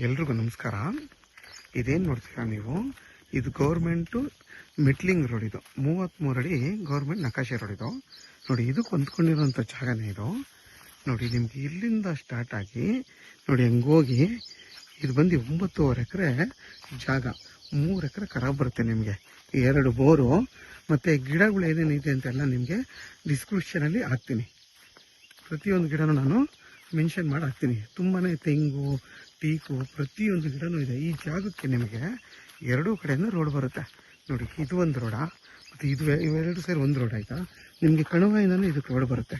ಎಲ್ರಿಗೂ ನಮಸ್ಕಾರ. ಇದೇನು ನೋಡ್ತೀರಾ ನೀವು, ಇದು ಗೌರ್ಮೆಂಟು ಮೆಟ್ಲಿಂಗ್ ರೋಡ್. ಇದು 33 ಅಡಿ ಗೌರ್ಮೆಂಟ್ ನಕಾಶೆ ರೋಡ್ ಇದು ನೋಡಿ. ಇದಕ್ಕೆ ಹೊಂದ್ಕೊಂಡಿರೋಂಥ ಜಾಗನೇ ಇದು ನೋಡಿ. ನಿಮ್ಗೆ ಇಲ್ಲಿಂದ ಸ್ಟಾರ್ಟ್ ಆಗಿ ನೋಡಿ ಹಂಗೋಗಿ ಇದು ಬಂದು 9.5 ಎಕರೆ ಜಾಗ, 3 ಎಕರೆ ಖರಾಬ್ ಬರುತ್ತೆ ನಿಮಗೆ. 2 ಬೋರು ಮತ್ತು ಗಿಡಗಳು ಏನೇನಿದೆ ಅಂತೆಲ್ಲ ನಿಮಗೆ ಡಿಸ್ಕ್ರಿಪ್ಷನಲ್ಲಿ ಹಾಕ್ತೀನಿ. ಪ್ರತಿಯೊಂದು ಗಿಡನೂ ನಾನು ಮೆನ್ಷನ್ ಮಾಡಿ ಹಾಕ್ತೀನಿ. ತುಂಬಾ ತೆಂಗು, ಟೀಕು, ಪ್ರತಿಯೊಂದು ಗಿಡನೂ ಇದೆ. ಈ ಜಾಗಕ್ಕೆ ನಿಮಗೆ 2 ಕಡೆಯಿಂದ ರೋಡ್ ಬರುತ್ತೆ ನೋಡಿ. ಇದು ಒಂದು ರೋಡ ಮತ್ತು ಇದು ಇವೆರಡು ಸೇರಿ ಒಂದು ರೋಡ್ ಆಯಿತಾ. ನಿಮಗೆ ಕಣವಾಯಿಂದನೂ ಇದಕ್ಕೆ ರೋಡ್ ಬರುತ್ತೆ.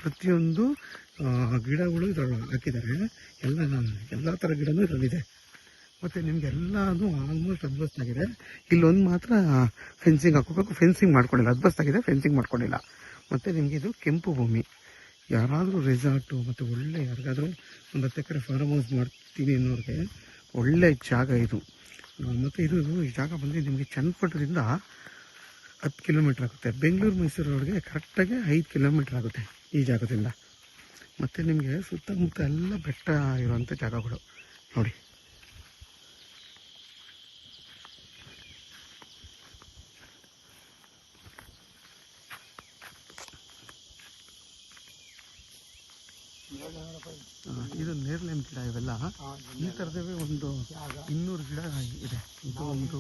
ಪ್ರತಿಯೊಂದು ಗಿಡಗಳು ಇದರಲ್ಲಿ ಹಾಕಿದ್ದಾರೆ. ಎಲ್ಲ ಥರ ಗಿಡನೂ ಇದರಲ್ಲಿದೆ. ಮತ್ತು ನಿಮಗೆಲ್ಲದು ಆಲ್ಮೋಸ್ಟ್ ಅದ್ಬಸ್ತಾಗಿದೆ. ಇಲ್ಲೊಂದು ಮಾತ್ರ ಫೆನ್ಸಿಂಗ್ ಹಾಕೋಬೇಕು. ಫೆನ್ಸಿಂಗ್ ಮಾಡ್ಕೊಂಡಿಲ್ಲ, ಅದ್ಬಸ್ತಾಗಿದೆ, ಫೆನ್ಸಿಂಗ್ ಮಾಡ್ಕೊಂಡಿಲ್ಲ. ಮತ್ತು ನಿಮಗೆ ಇದು ಕೆಂಪು ಭೂಮಿ. ಯಾರಾದರೂ ರೆಸಾರ್ಟು ಮತ್ತು ಒಳ್ಳೆ ಯಾರಿಗಾದರೂ ಒಂದು 10 ಎಕರೆ ಫಾರ್ಮ್ ಹೌಸ್ ಮಾಡ್ತೀನಿ ಅನ್ನೋರಿಗೆ ಒಳ್ಳೆ ಜಾಗ ಇದು. ಮತ್ತು ಈ ಜಾಗ ಬಂದು ನಿಮಗೆ ಚನ್ನಪಟ್ಟಣದಿಂದ 10 ಕಿಲೋಮೀಟ್ರ್ ಆಗುತ್ತೆ. ಬೆಂಗಳೂರು ಮೈಸೂರು ರೋಡ್ಗೆ ಕರೆಕ್ಟಾಗಿ 5 ಕಿಲೋಮೀಟ್ರ್ ಆಗುತ್ತೆ ಈ ಜಾಗದಿಂದ. ಮತ್ತು ನಿಮಗೆ ಸುತ್ತಮುತ್ತ ಎಲ್ಲ ಬೆಟ್ಟ ಇರುವಂಥ ಜಾಗಗಳು ನೋಡಿ. ಇದು ನೇರಳೆ ಗಿಡ. ಇವೆಲ್ಲ ಈ ಥರದವೇ ಒಂದು 200 ಗಿಡ ಇದೆ. ಇದು ಒಂದು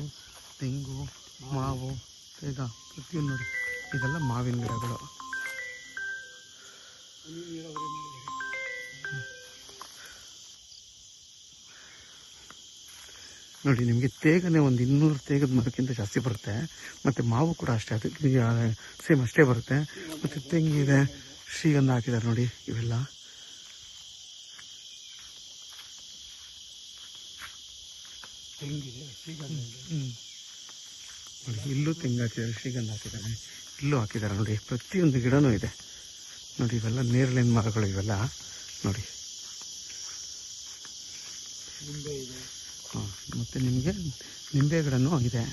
ತೆಂಗು, ಮಾವು, ತೇಗ, ಪ್ರತಿಯೊಂದು ನೋಡಿ. ಇದೆಲ್ಲ ಮಾವಿನ ಗಿಡಗಳು ನೋಡಿ. ನಿಮಗೆ ತೇಗನೇ ಒಂದು 200 ತೇಗದ ಮರಕ್ಕಿಂತ ಜಾಸ್ತಿ ಬರುತ್ತೆ. ಮತ್ತು ಮಾವು ಕೂಡ ಅಷ್ಟೇ, ಅದಕ್ಕೆ ಸೇಮ್ ಅಷ್ಟೇ ಬರುತ್ತೆ. ಮತ್ತು ತೆಂಗಿದೆ, ಶ್ರೀಗಂಧ ಹಾಕಿದ್ದಾರೆ ನೋಡಿ. ಇವೆಲ್ಲ ತೆಂಗಿದೆ, ಶ್ರೀಗಂಧ ನೋಡಿ. ಇಲ್ಲೂ ತೆಂಗು ಹಾಕಿದ್ದಾರೆ, ಶ್ರೀಗಂಧ ಹಾಕಿದ್ದಾರೆ, ಇಲ್ಲೂ ಹಾಕಿದ್ದಾರೆ ನೋಡಿ. ಪ್ರತಿಯೊಂದು ಗಿಡನೂ ಇದೆ ನೋಡಿ. ಇವೆಲ್ಲ ನೇರಳೆ ಮರಗಳು ಇವೆಲ್ಲ ನೋಡಿ. ನಿಂಬೆ ಇದೆ. ಹಾಂ, ಮತ್ತು ನಿಮಗೆ ನಿಂಬೆ ಗಿಡನೂ ಇದೆ.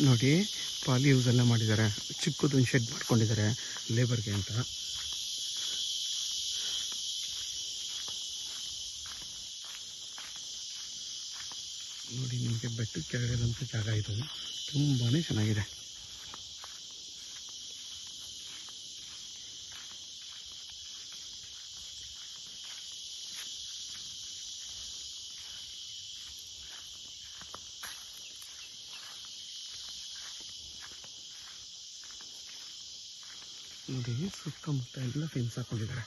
ನೋಡಿ, ಪಾಲಿ ಯೂಸ್ ಎಲ್ಲ ಮಾಡಿದ್ದಾರೆ. ಚಿಕ್ಕದೊಂದು ಶೆಡ್ ಮಾಡ್ಕೊಂಡಿದ್ದಾರೆ ಲೇಬರ್ಗೆ ಅಂತ. ನೋಡಿ, ನಿಮಗೆ ಬೆಟ್ಟದ ಕೆಳಗೆ ಇರೋಂಥ ಜಾಗ ಇದು ತುಂಬಾ ಚೆನ್ನಾಗಿದೆ. ನೋಡಿ, ಸುತ್ತಮುತ್ತ ಎಲ್ಲ ಫೆನ್ಸ್ ಹಾಕೊಂಡಿದ್ದಾರೆ.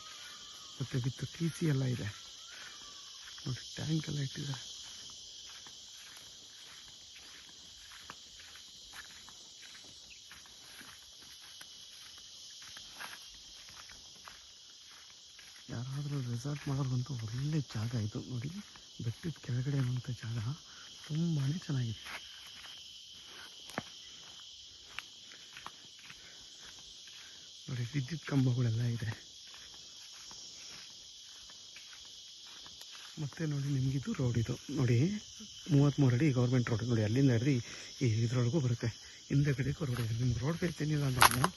ಮತ್ತು ವಿತ್ TC ಎಲ್ಲ ಇದೆ ನೋಡಿ. ಟ್ಯಾಂಕ್ ಎಲ್ಲ ಇಟ್ಟಿದ್ದಾರೆ. ಯಾರಾದರೂ ರೆಸಾರ್ಟ್ ಮಾಡೋದಂತೂ ಒಳ್ಳೆ ಜಾಗ ಇದು ನೋಡಿ. ಬೆಟ್ಟದ ಕೆಳಗಡೆ ಇರುವಂಥ ಜಾಗ ತುಂಬಾ ಚೆನ್ನಾಗಿದೆ. ನೋಡಿ, ವಿದ್ಯುತ್ ಕಂಬಗಳೆಲ್ಲ ಇದೆ. ಮತ್ತು ನೋಡಿ, ನಿಮಗಿದು ರೋಡ್ ಇದು ನೋಡಿ. 33 ಅಡಿ ಗೌರ್ಮೆಂಟ್ ರೋಡ್ ನೋಡಿ. ಅಲ್ಲಿಂದ ಹಿಡಿದು ಇದ್ರೊಳಗೂ ಬರುತ್ತೆ. ಹಿಂದೆಗಡೆಗೂ ರೋಡ್ ಇದೆ. ನಿಮ್ಗೆ ರೋಡ್ ಫೇಸ್ ಏನಿಲ್ಲ ಅಂದ್ರೆ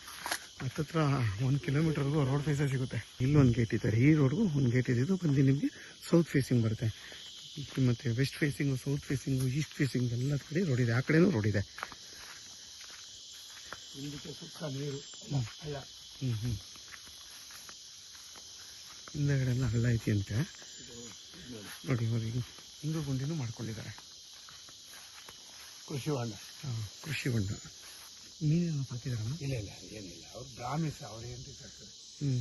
ಹತ್ತತ್ರ 1 ಕಿಲೋಮೀಟರ್ವರೆಗೂ ರೋಡ್ ಫೇಸೇ ಸಿಗುತ್ತೆ. ಇಲ್ಲೊಂದು ಗೇಟ್ ಇದ್ದಾರೆ, ಈ ರೋಡ್ಗೂ ಒಂದು ಗೇಟ್ ಇದೆ. ಇದು ಬಂದು ನಿಮಗೆ ಸೌತ್ ಫೇಸಿಂಗ್ ಬರುತ್ತೆ. ಮತ್ತು west facing, south facing, east facing ಎಲ್ಲ ಕಡೆ ರೋಡ್ ಇದೆ. ಆ ಕಡೆನೂ ರೋಡ್ ಇದೆ. ಸುತ್ತ ನೀರು ಹಳ್ಳ. ಹಿಂದೆಗಡೆ ಎಲ್ಲ ಹಳ್ಳ ಐತಿ ಅಂತೆ. ನೋಡಿ ನೋಡಿ ಹಿಂಗು ಗುಂಡಿನೂ ಮಾಡ್ಕೊಂಡಿದ್ದಾರೆ. ಕೃಷಿ ಹೊಂಡ. ಕೃಷಿ ಹೊಂಡ. ಮೀನೇನು ಹಾಕಿದಾರಮ್ಮ? ಇಲ್ಲ ಇಲ್ಲ ಏನಿಲ್ಲ, ಅವ್ರು ಬ್ರಾಹ್ಮಿಸ್, ಅವ್ರು ಏನು ಬೇಕಾಗ್ತದೆ.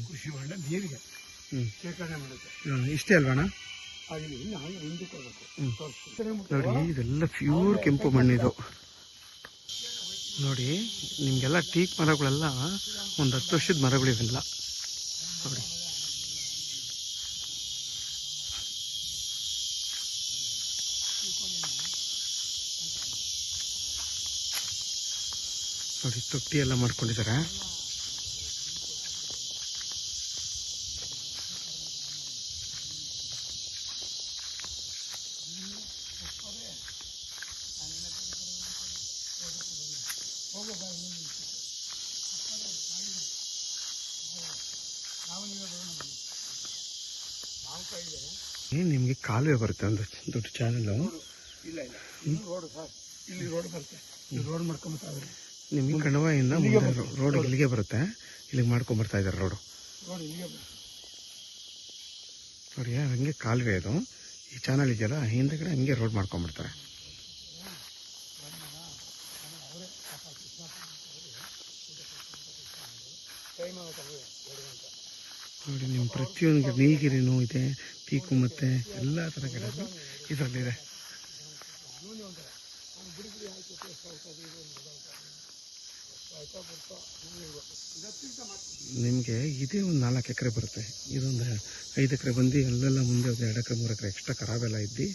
ಕೃಷಿ ಹೊಂಡ ನೀರಿಗೆ ಶೇಖರಣೆ ಮಾಡುತ್ತೆ. ಇಷ್ಟೇ ಅಲ್ವಣ್ಣ? ಹಾಗೆ ಇನ್ನು ಹಿಂದಕ್ಕೆ ಹೋಗ್ಬೇಕು. ನೋಡಿ ಇದೆಲ್ಲ ಪ್ಯೂರ್ ಕೆಂಪು ಮಣ್ಣಿದು. ನೋಡಿ ನಿಮಗೆಲ್ಲ ಟೀಕ್ ಮರಗಳೆಲ್ಲ ಒಂದು 10 ವರ್ಷದ ಮರಗಳಿವೆಲ್ಲ ನೋಡಿ. ನೋಡಿ ತೊಟ್ಟಿ ಎಲ್ಲ ಮಾಡ್ಕೊಂಡಿದ್ದಾರೆ. ನಿಮಗೆ ಕಾಲುವೆ ಬರುತ್ತೆ ಒಂದು ದೊಡ್ಡ ಚಾನಲ್. ಇಲ್ಲ ಇಲ್ಲ ರೋಡ್ ಸರ್, ಇಲ್ಲಿ ರೋಡ್ ಬರುತ್ತೆ. ರೋಡ್ ಮಾಡ್ಕೊಂಬರ್ತಾರೆ ನಿಮಗೆ ಕಣವಾಯಿಂದ ರೋಡ್ ಇಲ್ಲಿಗೆ ಬರುತ್ತೆ. ಇಲ್ಲಿಗೆ ಮಾಡ್ಕೊಂಬರ್ತಾ ಇದ್ದಾರೆ ರೋಡ್ ಇಲ್ಲಿಗೆ ಬರುತ್ತೆ ನೋಡಿ. ಹಂಗೆ ಕಾಲುವೆ ಅದು. ಈ ಚಾನಲ್ ಇದೆಯಲ್ಲ ಹಿಂದೆಗಡೆ ಹಂಗೆ ರೋಡ್ ಮಾಡ್ಕೊಂಬರ್ತಾರೆ. ನೋಡಿ ನಿಮ್ಮ ಪ್ರತಿಯೊಂದು ನೀಲಗಿರಿನೂ ಇದೆ, ಪೀಕು ಮತ್ತು ಎಲ್ಲ ಥರ ಗಿಡಗಳು ಇದರಲ್ಲಿದೆ. ನಿಮಗೆ ಇದೇ ಒಂದು 4 ಎಕರೆ ಬರುತ್ತೆ. ಇದೊಂದು 5 ಎಕರೆ ಬಂದು ಅಲ್ಲೆಲ್ಲ ಮುಂದೆ ಒಂದು 2 ಎಕರೆ 3 ಎಕರೆ ಎಕ್ಸ್ಟ್ರಾ ಖರಾಬೆಲ್ಲ ಇದ್ದು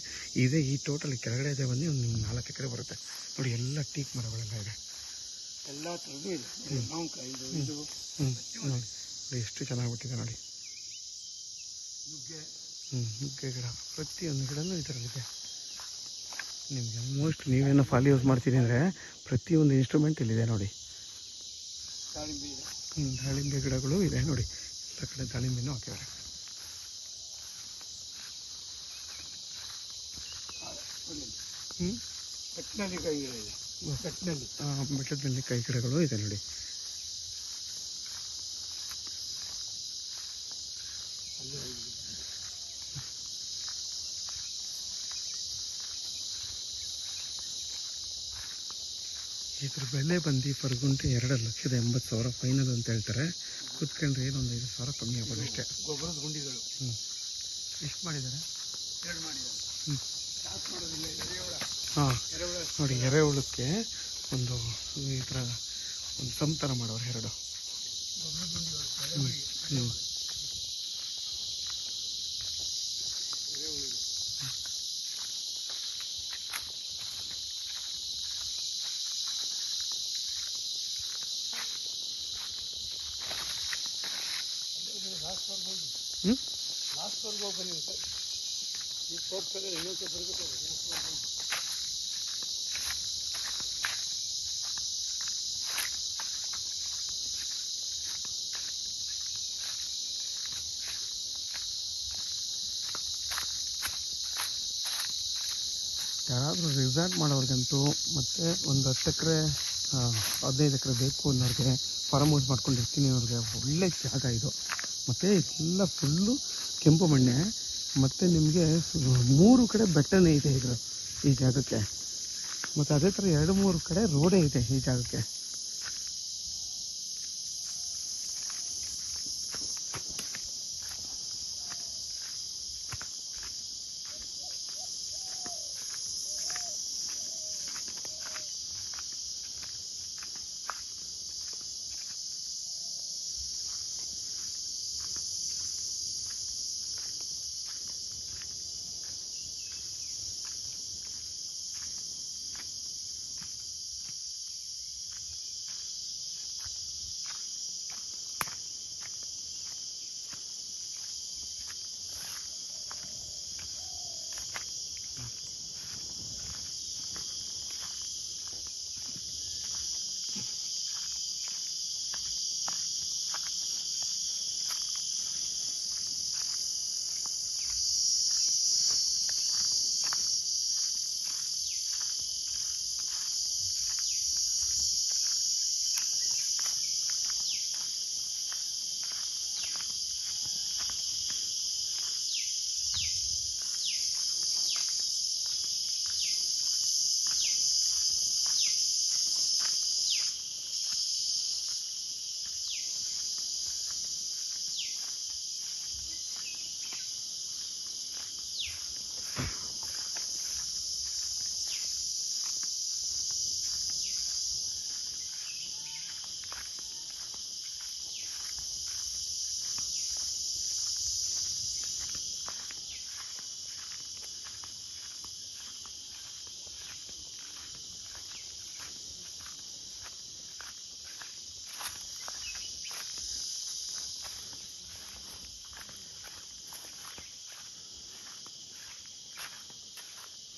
ಇದೇ ಈ ಟೋಟಲ್ ಕೆಳಗಡೆ ಇದೆ ಬಂದು ಒಂದು 4 ಎಕರೆ ಬರುತ್ತೆ. ನೋಡಿ ಎಲ್ಲ ಟೀಕ್ ಮರಗಳೆಲ್ಲ ಇದೆ, ಎಲ್ಲ ಥರದ್ದು ಇದೆ. ನೋಡಿ ಎಷ್ಟು ಚೆನ್ನಾಗ್ಬಿಟ್ಟಿದೆ ನೋಡಿ. ನುಗ್ಗೆ ಗಿಡ ಪ್ರತಿಯೊಂದು ಗಿಡನೂ ಇದರಲ್ಲಿದೆ. ನಿಮಗೆ ಆಲ್ಮೋಸ್ಟ್ ನೀವೇನೋ ಫಾಲ್ ಯೂಸ್ ಮಾಡ್ತೀನಿ ಅಂದರೆ ಪ್ರತಿಯೊಂದು ಇನ್ಸ್ಟ್ರೂಮೆಂಟ್ ಇಲ್ಲಿದೆ ನೋಡಿ. ದಾಳಿಂಬೆ ಗಿಡಗಳು ಇದೆ ನೋಡಿ. ಎಲ್ಲ ಕಡೆ ದಾಳಿಂಬೆನೂ ಹಾಕಿದ್ದಾರೆ. ಬೆಟ್ಟದಲ್ಲಿ ಕೈ ಗಿಡಗಳು ಇದೆ ನೋಡಿ. ಇದ್ರ ಬೆಲೆ ಬಂದು ಪರ್ ಗುಂಟೆ 2,80,000 ಫೈನಲ್ ಅಂತ ಹೇಳ್ತಾರೆ. ಕೂತ್ಕೊಂಡ್ರೆ ಏನೊಂದು 5,000 ಕಮ್ಮಿ ಆಗ್ಬೋದು ಅಷ್ಟೇ. ಗೊಬ್ಬರದ ಗುಂಡಿಗಳು ಎಷ್ಟು ಮಾಡಿದ್ದಾರೆ? 2 ಮಾಡಿದ್ದಾರೆ. ಹಾಂ ನೋಡಿ, ಎರೆಹುಳಕ್ಕೆ ಒಂದು ಈ ಥರ ಒಂದು ಸಂತರ ಮಾಡೋರು 2. ಲಾಸ್ಟ್ವರೆಗೂ ಬನ್ನಿ ಸರ್. ಈ ತೋರ್ಸೋದ್ರೆ ಇನ್ನೊಂದು ಬರಬೇಕು. ಯಾರಾದರೂ ರಿಸಾರ್ಟ್ ಮಾಡೋರ್ಗಂತೂ ಮತ್ತು ಒಂದು 10 ಎಕರೆ 15 ಎಕರೆ ಬೇಕು ಅನ್ನೋರಿಗೆ, ಫಾರ್ಮ್ ಹೌಸ್ ಮಾಡ್ಕೊಂಡಿರ್ತೀನಿ ಅನ್ನೋರಿಗೆ ಒಳ್ಳೆ ಜಾಗ ಇದು. ಮತ್ತು ಇದೆಲ್ಲ ಫುಲ್ಲು ಕೆಂಪು ಮಣ್ಣೆ. ಮತ್ತು ನಿಮಗೆ 3 ಕಡೆ ಬೆಟ್ಟನೇ ಇದೆ ಈ ಜಾಗಕ್ಕೆ. ಮತ್ತು ಅದೇ ಥರ 2-3 ಕಡೆ ರೋಡೇ ಇದೆ ಈ ಜಾಗಕ್ಕೆ.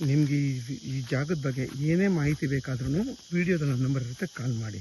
ನಿಮಗೆ ಈ ಜಾಗದ ಬಗ್ಗೆ ಏನೇ ಮಾಹಿತಿ ಬೇಕಾದ್ರೂ ವಿಡಿಯೋದ ನನ್ನ ನಂಬರ್ ಇರುತ್ತೆ, ಕಾಲ್ ಮಾಡಿ.